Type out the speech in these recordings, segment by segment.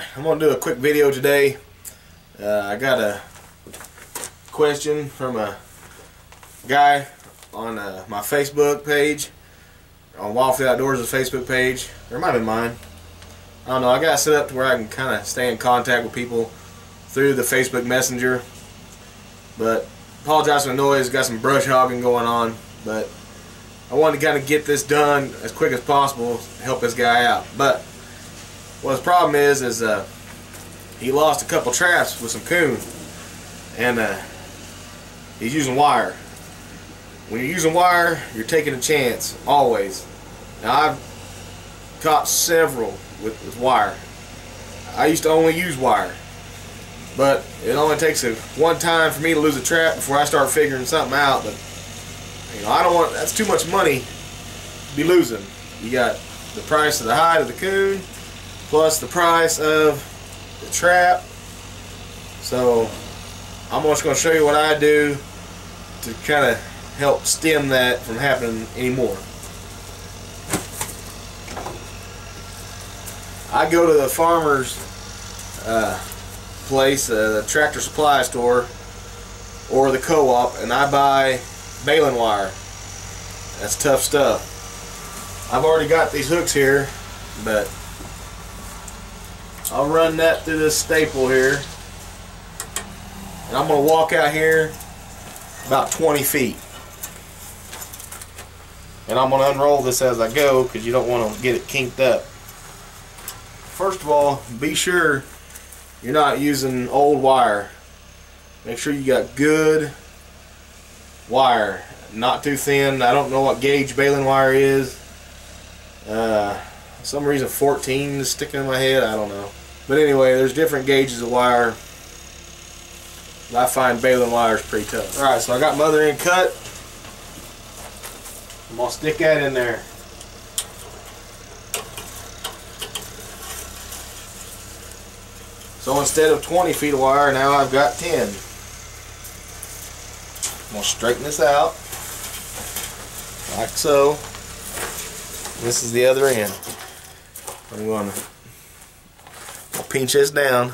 Alright, I'm going to do a quick video today. I got a question from a guy on my Facebook page, on Wildfield Outdoors' Facebook page, or it might have been mine. I don't know, I got it set up to where I can kind of stay in contact with people through the Facebook Messenger. But apologize for the noise, got some brush hogging going on, but I wanted to kind of get this done as quick as possible to help this guy out. But well, his problem is he lost a couple traps with some coon, and he's using wire. When you're using wire, you're taking a chance, always. Now, I've caught several with wire. I used to only use wire, but it only takes one time for me to lose a trap before I start figuring something out. But you know, I don't want, that's too much money to be losing. You got the price of the hide of the coon, plus the price of the trap. So I'm just going to show you what I do to kind of help stem that from happening anymore. I go to the farmer's place, the tractor supply store, or the co-op, and I buy baling wire. That's tough stuff. I've already got these hooks here, but I'll run that through this staple here, and I'm going to walk out here about 20 feet. And I'm going to unroll this as I go because you don't want to get it kinked up. First of all, be sure you're not using old wire. Make sure you got good wire, not too thin. I don't know what gauge baling wire is. For some reason 14 is sticking in my head, I don't know. But anyway, there's different gauges of wire. I find baling wire is pretty tough. Alright, so I got my other end cut. I'm going to stick that in there. So instead of 20 feet of wire, now I've got 10. I'm going to straighten this out, like so. This is the other end. I'm going to pinch this down.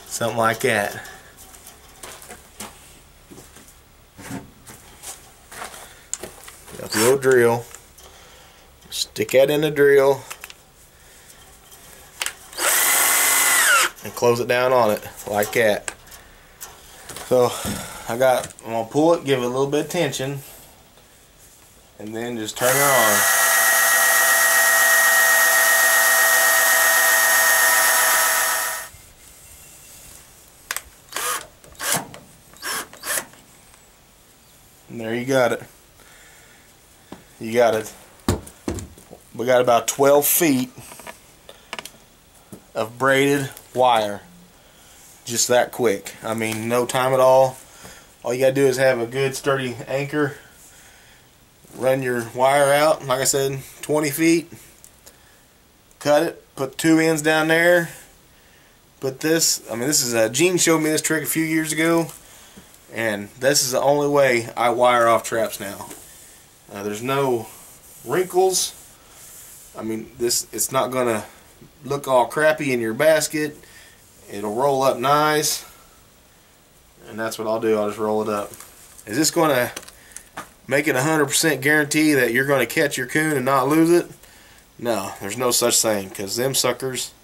Something like that. Got the old drill. Stick that in the drill and close it down on it like that. So I'm gonna pull it, give it a little bit of tension, and then just turn it on. And there you got it. You got it. We got about 12 feet of braided wire. Just that quick. I mean, no time at all. All you gotta do is have a good sturdy anchor. Run your wire out, like I said, 20 feet. Cut it, put two ends down there. Put this, I mean, this is Gene showed me this trick a few years ago, and this is the only way I wire off traps now. There's no wrinkles. I mean, it's not gonna look all crappy in your basket. It'll roll up nice, and that's what I'll do. I'll just roll it up. Is this gonna make it 100% guarantee that you're gonna catch your coon and not lose it? No, there's no such thing, because them suckers,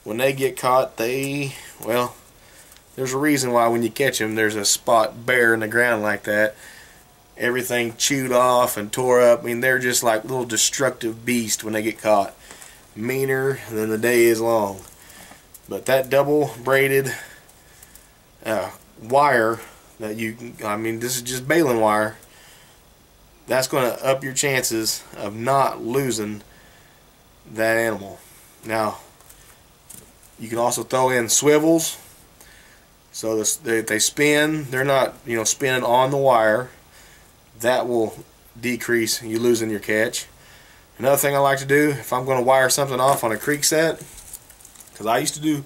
when they get caught, well, there's a reason why when you catch them there's a spot bare in the ground like that. Everything chewed off and tore up. I mean, they're just like little destructive beasts when they get caught. Meaner than the day is long. But that double braided wire that I mean, this is just baling wire. That's going to up your chances of not losing that animal. Now, you can also throw in swivels. So they spin. They're not, spinning on the wire. That will decrease you losing your catch. Another thing I like to do, if I'm going to wire something off on a creek set, because I used to do,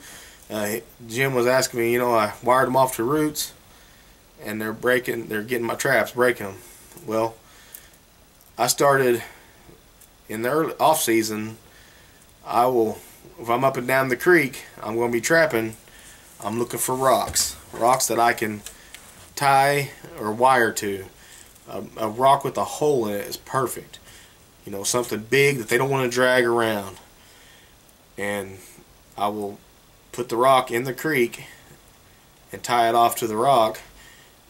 Jim was asking me, I wired them off to roots, and they're getting my traps, breaking them. Well, I started in the early off season, I will, if I'm up and down the creek, I'm going to be trapping. I'm looking for rocks that I can tie or wire to. A rock with a hole in it is perfect. You know, something big that they don't want to drag around. And I will put the rock in the creek and tie it off to the rock.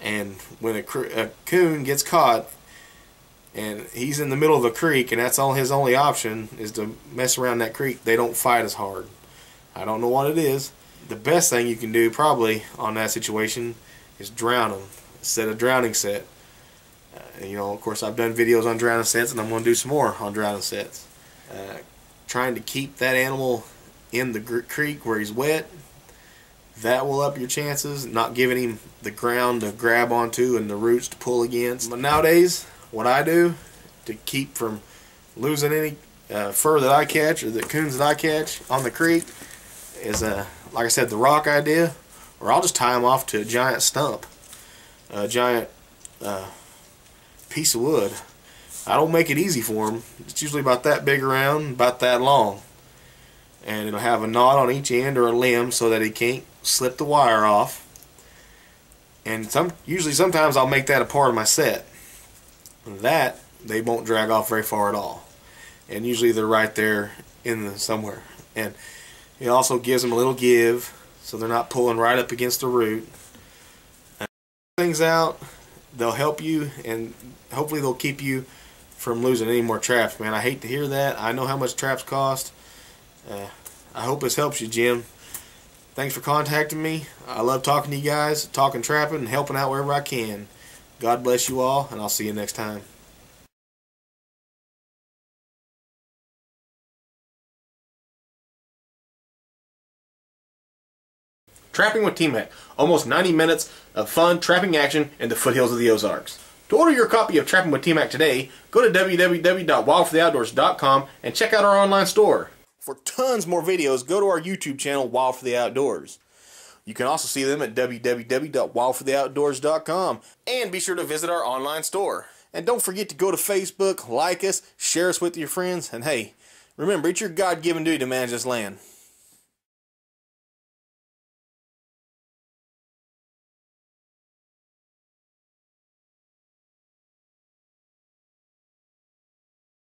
And when a coon gets caught and he's in the middle of a creek and that's his only option is to mess around that creek, they don't fight as hard. I don't know what it is. The best thing you can do probably on that situation is drown them. Set a drowning set. You know, of course, I've done videos on drowning sets, and I'm going to do some more on drowning sets. Trying to keep that animal in the creek where he's wet, that will up your chances. Not giving him the ground to grab onto and the roots to pull against. But nowadays, what I do to keep from losing any fur that I catch or the coons that I catch on the creek is, like I said, the rock idea, or I'll just tie them off to a giant stump, a giant piece of wood. I don't make it easy for them. It's usually about that big around, about that long, and it'll have a knot on each end or a limb so that he can't slip the wire off. And sometimes I'll make that a part of my set. That they won't drag off very far at all, and usually they're right there somewhere. And it also gives them a little give, so they're not pulling right up against the root. Things out. They'll help you, and hopefully they'll keep you from losing any more traps, man. I hate to hear that. I know how much traps cost. I hope this helps you, Jim. Thanks for contacting me. I love talking to you guys, talking trapping, and helping out wherever I can. God bless you all, and I'll see you next time. Trapping with T-Mac. Almost 90 minutes of fun trapping action in the foothills of the Ozarks. To order your copy of Trapping with T-Mac today, go to www.wildfortheoutdoors.com and check out our online store. For tons more videos, go to our YouTube channel, Wild for the Outdoors. You can also see them at www.wildfortheoutdoors.com, and be sure to visit our online store. And don't forget to go to Facebook, like us, share us with your friends, and hey, remember, it's your God-given duty to manage this land.